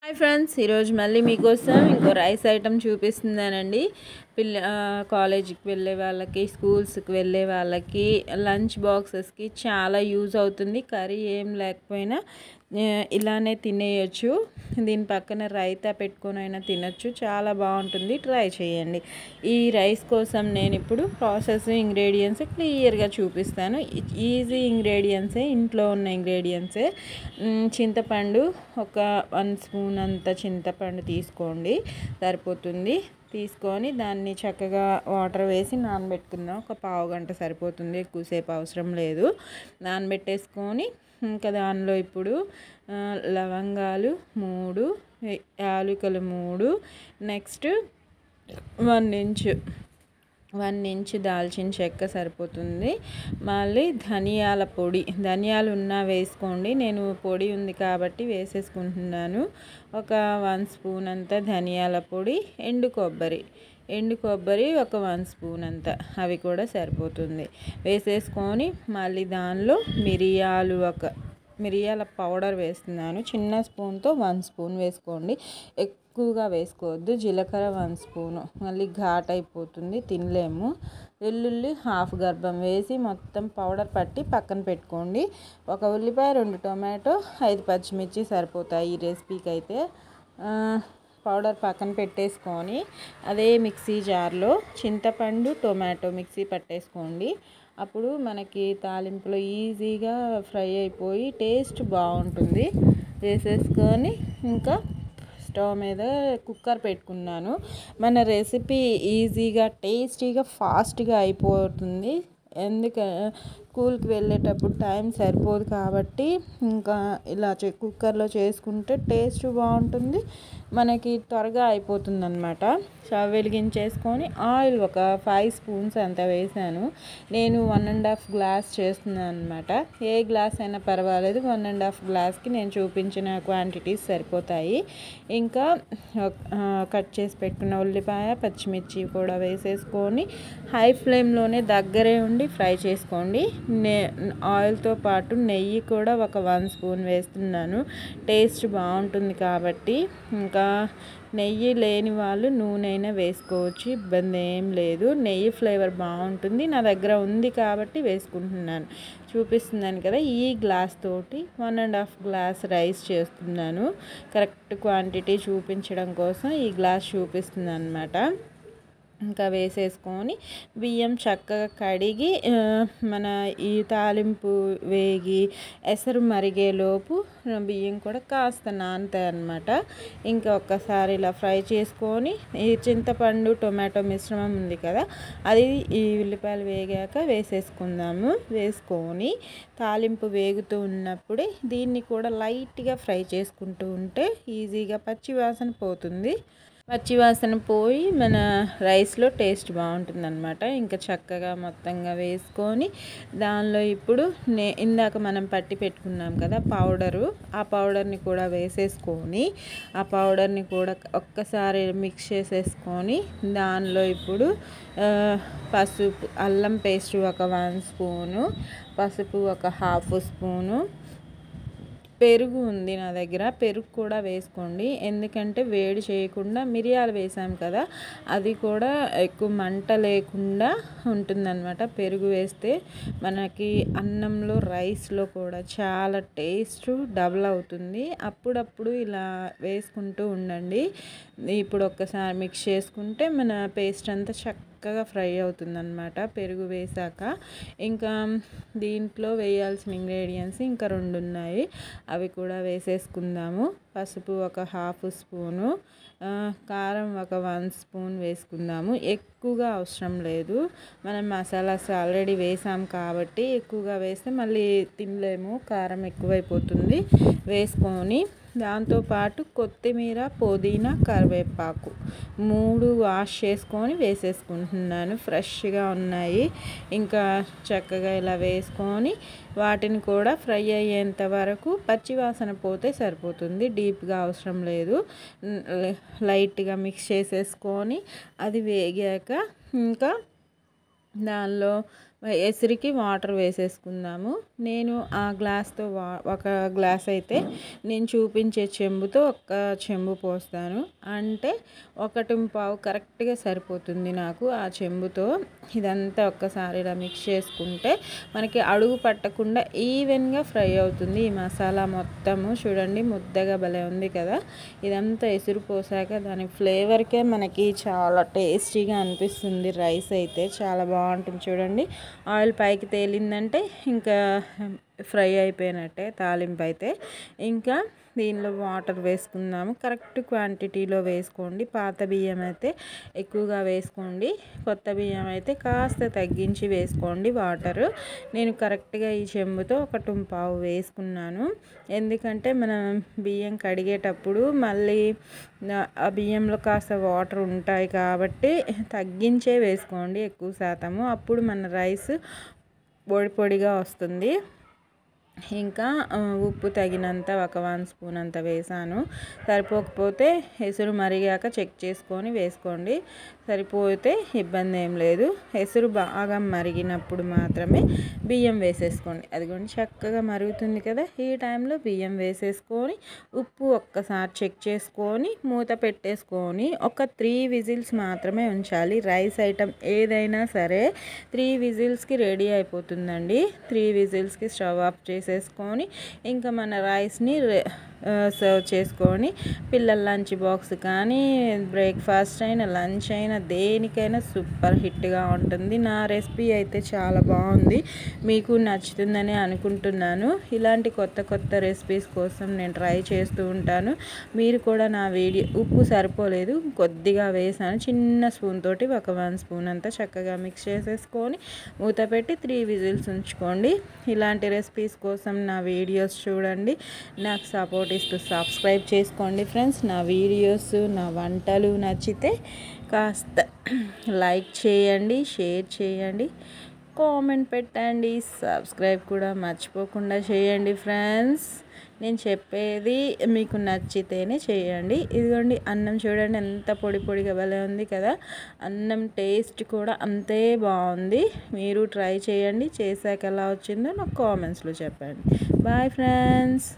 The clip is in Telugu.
హాయ్ ఫ్రెండ్స్, ఈరోజు మళ్ళీ మీకోసం ఇంకో రైస్ ఐటెం చూపిస్తున్నానండి. కాలేజీకి వెళ్ళే వాళ్ళకి, స్కూల్స్కి వెళ్ళే వాళ్ళకి, లంచ్ బాక్సెస్కి చాలా యూజ్ అవుతుంది. కర్రీ ఏం లేకపోయినా ఇలానే తినేయచ్చు. దీని పక్కన రైతా పెట్టుకొని అయినా తినచ్చు. చాలా బాగుంటుంది, ట్రై చేయండి. ఈ రైస్ కోసం నేను ఇప్పుడు ప్రాసెస్, ఇంగ్రీడియంట్స్ క్లియర్గా చూపిస్తాను. ఈజీ ఇంగ్రీడియంట్సే, ఇంట్లో ఉన్న ఇంగ్రీడియంట్సే. చింతపండు ఒక 1 స్పూన్ అంత చింతపండు తీసుకోండి, సరిపోతుంది. తీసుకొని దాన్ని చక్కగా వాటర్ వేసి నానబెట్టుకుందాం. ఒక పావు గంట సరిపోతుంది, ఎక్కువసేపు అవసరం లేదు. నానబెట్టేసుకొని ఇంకా దానిలో ఇప్పుడు లవంగాలు 3, యాలకులు 3, నెక్స్ట్ 1 ఇంచ్ దాల్చిన చెక్క సరిపోతుంది. మళ్ళీ ధనియాల పొడి, ధనియాలు ఉన్నా వేసుకోండి. నేను పొడి ఉంది కాబట్టి వేసేసుకుంటున్నాను. ఒక 1 స్పూన్ అంత ధనియాల పొడి. ఎండు కొబ్బరి ఒక 1 స్పూన్ అంత, అవి కూడా సరిపోతుంది. వేసేసుకొని మళ్ళీ దానిలో మిరియాల పౌడర్ వేస్తున్నాను. చిన్న స్పూన్తో 1 స్పూన్ వేసుకోండి, ఎక్కువగా వేసుకోవద్దు. జీలకర్ర 1 స్పూను, మళ్ళీ ఘాట్ అయిపోతుంది, తినలేము. వెల్లుల్లి హాఫ్ గర్భం వేసి మొత్తం పౌడర్ పట్టి పక్కన పెట్టుకోండి. ఒక ఉల్లిపాయ, 2 టొమాటో, 5 పచ్చిమిర్చి సరిపోతాయి ఈ రెసిపీకి అయితే. పౌడర్ పక్కన పెట్టేసుకొని అదే మిక్సీ జార్లో చింతపండు, టొమాటో మిక్సీ పట్టేసుకోండి. అప్పుడు మనకి తాలింపులో ఈజీగా ఫ్రై అయిపోయి టేస్ట్ బాగుంటుంది. వేసేసుకొని ఇంకా స్టవ్ మీద కుక్కర్ పెట్టుకున్నాను. మన రెసిపీ ఈజీగా, టేస్టీగా, ఫాస్ట్గా అయిపోతుంది. స్కూల్కి వెళ్ళేటప్పుడు టైం సరిపోదు కాబట్టి ఇంకా ఇలా కుక్కర్లో చేసుకుంటే టేస్ట్ బాగుంటుంది, మనకి త్వరగా అయిపోతుంది అన్నమాట. స్టవ్ వెలిగించేసుకొని ఆయిల్ ఒక 5 స్పూన్స్ అంత వేసాను. నేను 1.5 గ్లాస్ చేస్తున్నాను అనమాట. ఏ గ్లాస్ అయినా పర్వాలేదు, 1.5 గ్లాస్కి నేను చూపించిన క్వాంటిటీస్ సరిపోతాయి. ఇంకా కట్ చేసి పెట్టుకున్న ఉల్లిపాయ, పచ్చిమిర్చి కూడా వేసేసుకొని హై ఫ్లేమ్లోనే దగ్గరే ఉండి ఫ్రై చేసుకోండి. ఆయిల్తో పాటు నెయ్యి కూడా ఒక 1 స్పూన్ వేస్తున్నాను, టేస్ట్ బాగుంటుంది కాబట్టి. ఇంకా నెయ్యి లేని వాళ్ళు నూనె అయినా వేసుకోవచ్చు, ఇబ్బంది ఏం లేదు. నెయ్యి ఫ్లేవర్ బాగుంటుంది, నా దగ్గర ఉంది కాబట్టి వేసుకుంటున్నాను. చూపిస్తున్నాను కదా, ఈ గ్లాస్ తోటి 1.5 గ్లాస్ రైస్ చేస్తున్నాను. కరెక్ట్ క్వాంటిటీ చూపించడం కోసం ఈ గ్లాస్ చూపిస్తున్నాను అన్నమాట. ఇంకా వేసేసుకొని బియ్యం చక్కగా కడిగి మన ఈ తాలింపు వేగి ఎసరు మరిగేలోపు బియ్యం కూడా కాస్త నానుతాయి అన్నమాట. ఇంకా ఒక్కసారి ఇలా ఫ్రై చేసుకొని ఈ చింతపండు, టొమాటో మిశ్రమం ఉంది కదా, అది ఈ ఉల్లిపాయలు వేగాక వేసేసుకుందాము. వేసుకొని తాలింపు వేగుతూ ఉన్నప్పుడే దీన్ని కూడా లైట్గా ఫ్రై చేసుకుంటూ ఉంటే ఈజీగా పచ్చివాసన పోతుంది. పచ్చివాసన పోయి మన రైస్లో టేస్ట్ బాగుంటుంది అన్నమాట. ఇంకా చక్కగా మొత్తంగా వేసుకొని దానిలో ఇప్పుడు ఇందాక మనం పట్టి పెట్టుకున్నాం కదా పౌడరు, ఆ పౌడర్ని కూడా వేసేసుకొని ఆ పౌడర్ని కూడా ఒక్కసారి మిక్స్ చేసేసుకొని దానిలో ఇప్పుడు పసుపు, అల్లం పేస్ట్ ఒక 1 స్పూను, పసుపు ఒక 1/2 స్పూను, పెరుగు ఉంది నా దగ్గర, పెరుగు కూడా వేసుకోండి. ఎందుకంటే వేడి చేయకుండా మిరియాలు వేసాం కదా, అది కూడా ఎక్కువ మంట లేకుండా ఉంటుందన్నమాట. పెరుగు వేస్తే మనకి అన్నంలో, రైస్లో కూడా చాలా టేస్ట్ డబుల్ అవుతుంది. అప్పుడప్పుడు ఇలా వేసుకుంటూ ఉండండి. ఇప్పుడు ఒక్కసారి మిక్స్ చేసుకుంటే మన పేస్ట్ అంతా చక్కగా ఫ్రై అవుతుందన్నమాట పెరుగు వేసాక. ఇంకా దీంట్లో వేయాల్సిన ఇంగ్రీడియంట్స్ ఇంకా 2 ఉన్నాయి, అవి కూడా వేసేసుకుందాము. పసుపు ఒక 1/2 స్పూను, కారం ఒక 1 స్పూన్ వేసుకుందాము. ఎక్కువగా అవసరం లేదు, మనం మసాలాస్ ఆల్రెడీ వేసాం కాబట్టి ఎక్కువగా వేస్తే మళ్ళీ తినలేము, కారం ఎక్కువైపోతుంది. వేసుకొని దాంతోపాటు కొత్తిమీర, పుదీనా, కరివేపాకు 3 వాష్ చేసుకొని వేసేసుకుంటున్నాను, ఫ్రెష్గా ఉన్నాయి. ఇంకా చక్కగా ఇలా వేసుకొని వాటిని కూడా ఫ్రై అయ్యేంత వరకు, పచ్చివాసన పోతే సరిపోతుంది, డీప్గా అవసరం లేదు. లైట్గా మిక్స్ చేసేసుకొని అది వేగాక ఇంకా దానిలో ఎసురికి వాటర్ వేసేసుకుందాము. నేను ఆ గ్లాస్తో ఒక గ్లాస్ అయితే నేను చూపించే చెంబుతో ఒక చెంబు పోస్తాను. అంటే 1.25 కరెక్ట్గా సరిపోతుంది నాకు ఆ చెంబుతో. ఇదంతా ఒక్కసారి ఇలా మిక్స్ చేసుకుంటే మనకి అడుగు పట్టకుండా ఈవెన్గా ఫ్రై అవుతుంది ఈ మసాలా మొత్తము. చూడండి ముద్దగా భలే ఉంది కదా. ఇదంతా ఎసురు పోసాక దాని ఫ్లేవర్కే మనకి చాలా టేస్టీగా అనిపిస్తుంది. రైస్ అయితే చాలా బాగుంటుంది. చూడండి ఆయిల్ పైకి తేలిందంటే ఇంకా ఫ్రై అయిపోయినట్టే తాలింపు అయితే. ఇంకా దీనిలో వాటర్ వేసుకుందాము. కరెక్ట్ క్వాంటిటీలో వేసుకోండి. పాత బియ్యం అయితే ఎక్కువగా వేసుకోండి, కొత్త బియ్యం అయితే కాస్త తగ్గించి వేసుకోండి వాటరు. నేను కరెక్ట్గా ఈ చెంబుతో 1.25 వేసుకున్నాను. ఎందుకంటే మనం బియ్యం కడిగేటప్పుడు మళ్ళీ ఆ బియ్యంలో కాస్త వాటర్ ఉంటాయి కాబట్టి తగ్గించే వేసుకోండి ఎక్కువ శాతము. అప్పుడు మన రైస్ పొడి పొడిగా వస్తుంది. ఇంకా ఉప్పు తగినంత ఒక 1 స్పూన్ అంత వేసాను. సరిపోకపోతే ఎసురు మరిగాక చెక్ చేసుకొని వేసుకోండి. సరిపోతే ఇబ్బంది ఏం లేదు. ఎసురు బాగా మరిగినప్పుడు మాత్రమే బియ్యం వేసేసుకోండి. అదిగోండి చక్కగా మరుగుతుంది కదా. ఈ టైంలో బియ్యం వేసేసుకొని ఉప్పు ఒక్కసారి చెక్ చేసుకొని మూత పెట్టేసుకొని ఒక 3 విజిల్స్ మాత్రమే ఉంచాలి. రైస్ ఐటమ్ ఏదైనా సరే 3 విజిల్స్కి రెడీ అయిపోతుందండి. 3 విజిల్స్కి స్టవ్ ఆఫ్ చేసేసుకొని ఇంకా మన రైస్ని సర్వ్ చేసుకొని పిల్లల లంచ్ బాక్స్ కానీ బ్రేక్ఫాస్ట్ అయినా లంచ్ అయినా దేనికైనా సూపర్ హిట్గా ఉంటుంది. నా రెసిపీ అయితే చాలా బాగుంది, మీకు నచ్చుతుందని అనుకుంటున్నాను. ఇలాంటి కొత్త కొత్త రెసిపీస్ కోసం నేను ట్రై చేస్తూ ఉంటాను. మీరు కూడా నా వీడియో ఉప్పు సరిపోలేదు కొద్దిగా వేసాను, చిన్న స్పూన్ తోటి ఒక 1 స్పూన్ అంతా చక్కగా మిక్స్ చేసేసుకొని మూత పెట్టి 3 విజిల్స్ ఉంచుకోండి. ఇలాంటి రెసిపీస్ కోసం నా వీడియోస్ చూడండి, నాకు సపోర్ట్ ఇస్తూ సబ్స్క్రైబ్ చేసుకోండి ఫ్రెండ్స్. నా వీడియోస్ నా వంటలు నచ్చితే కాస్త లైక్ చేయండి, షేర్ చేయండి, కామెంట్ పెట్టండి, సబ్స్క్రైబ్ కూడా మర్చిపోకుండా చేయండి ఫ్రెండ్స్. నేను చెప్పేది మీకు నచ్చితేనే చేయండి. ఇదిగోండి అన్నం చూడండి ఎంత పొడి పొడిగా భలే ఉంది కదా. అన్నం టేస్ట్ కూడా అంతే బాగుంది. మీరు ట్రై చేయండి, చేశాక ఎలా వచ్చిందో నాకు కామెంట్స్లో చెప్పండి. Bye friends.